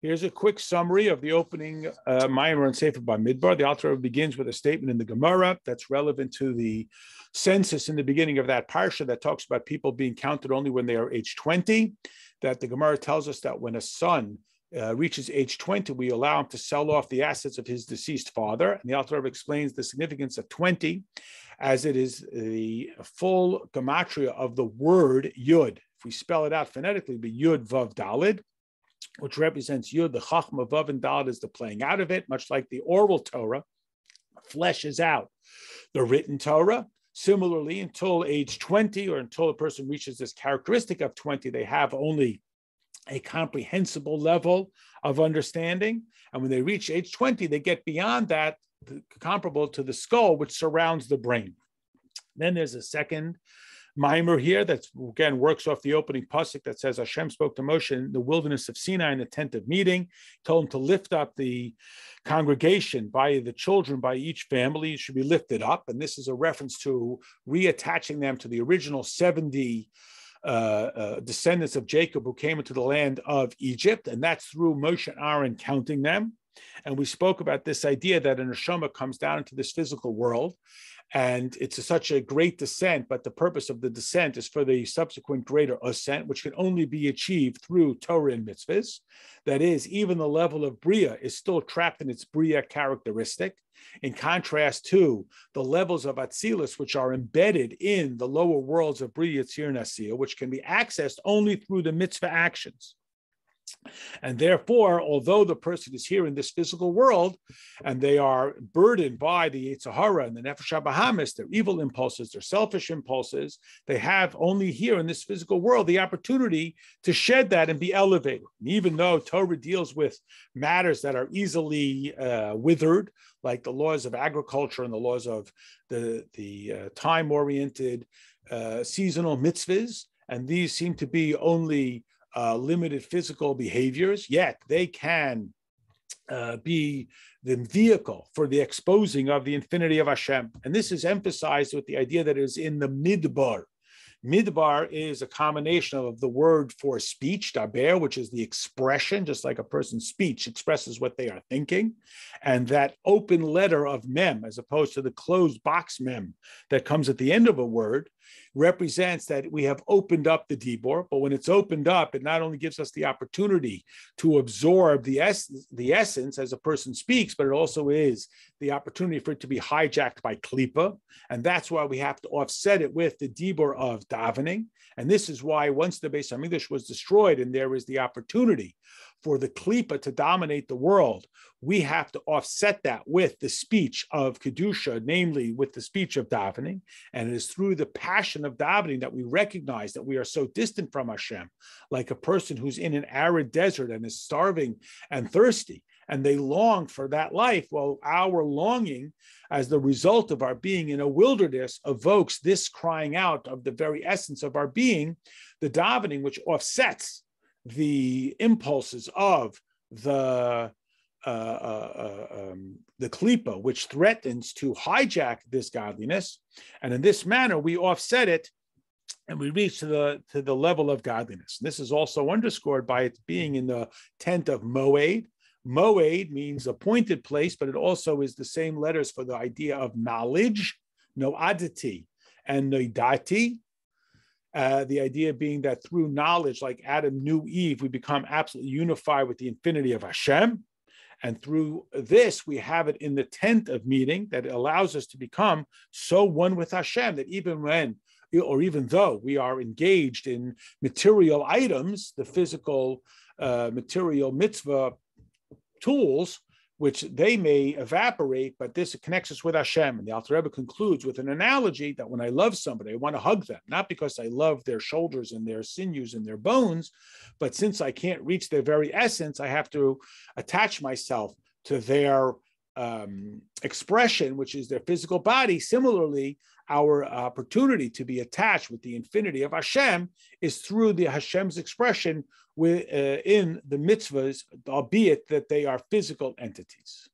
Here's a quick summary of the opening Maamar on Sefer Bamidbar. The Alter Rebbe begins with a statement in the Gemara that's relevant to the census in the beginning of that parsha that talks about people being counted only when they are age 20. That the Gemara tells us that when a son reaches age 20, we allow him to sell off the assets of his deceased father. And the Alter Rebbe explains the significance of 20 as it is the full Gamatriyah of the word Yud. If we spell it out phonetically, be Yud Vav Dalid, which represents Yud, the Chachma, Vav, and Dalid is the playing out of it, much like the oral Torah fleshes out the written Torah. Similarly, until age 20, or until a person reaches this characteristic of 20, they have only a comprehensible level of understanding. And when they reach age 20, they get beyond that, comparable to the skull, which surrounds the brain. Then there's a second Maamar here that again works off the opening pasuk that says Hashem spoke to Moshe in the wilderness of Sinai in the tent of meeting, told him to lift up the congregation by the children, by each family, should be lifted up. And this is a reference to reattaching them to the original 70 descendants of Jacob who came into the land of Egypt. And that's through Moshe and Aaron counting them. And we spoke about this idea that a neshama comes down into this physical world. And it's such a great descent, but the purpose of the descent is for the subsequent greater ascent, which can only be achieved through Torah and mitzvahs. That is, even the level of Bria is still trapped in its Bria characteristic, in contrast to the levels of Atzilus, which are embedded in the lower worlds of Bria, Tzir, and Asiya, which can be accessed only through the mitzvah actions. And therefore, although the person is here in this physical world and they are burdened by the Yetzer Hara and the Nefesh HaBahamis, their evil impulses, their selfish impulses, they have only here in this physical world the opportunity to shed that and be elevated. And even though Torah deals with matters that are easily withered, like the laws of agriculture and the laws of the time-oriented seasonal mitzvahs, and these seem to be only limited physical behaviors, yet they can be the vehicle for the exposing of the infinity of Hashem. And this is emphasized with the idea that it is in the Midbar. Midbar is a combination of the word for speech, daber, which is the expression, just like a person's speech expresses what they are thinking, and that open letter of mem, as opposed to the closed box mem that comes at the end of a word, represents that we have opened up the dibor. But when it's opened up, it not only gives us the opportunity to absorb the essence as a person speaks, but it also is the opportunity for it to be hijacked by klipa. And that's why we have to offset it with the dibor of davening. And this is why once the Beis Hamikdash was destroyed and there is the opportunity for the klipa to dominate the world, we have to offset that with the speech of Kedusha, namely with the speech of davening. And it is through the passion of davening that we recognize that we are so distant from Hashem, like a person who's in an arid desert and is starving and thirsty, and they long for that life. Well, our longing as the result of our being in a wilderness evokes this crying out of the very essence of our being, the davening, which offsets the impulses of the klipa, which threatens to hijack this godliness. And in this manner, we offset it and we reach to the level of godliness. This is also underscored by it being in the tent of Moed. Moed means appointed place, but it also is the same letters for the idea of knowledge, noadati and noidati. The idea being that through knowledge, like Adam knew Eve, we become absolutely unified with the infinity of Hashem. And through this, we have it in the tent of meeting that allows us to become so one with Hashem that even though we are engaged in material items, the physical material mitzvah tools, which they may evaporate, but this connects us with Hashem. And the Alter Rebbe concludes with an analogy that when I love somebody, I want to hug them, not because I love their shoulders and their sinews and their bones, but since I can't reach their very essence, I have to attach myself to their expression, which is their physical body. Similarly, our opportunity to be attached with the infinity of Hashem is through the Hashem's expression in the mitzvahs, albeit that they are physical entities.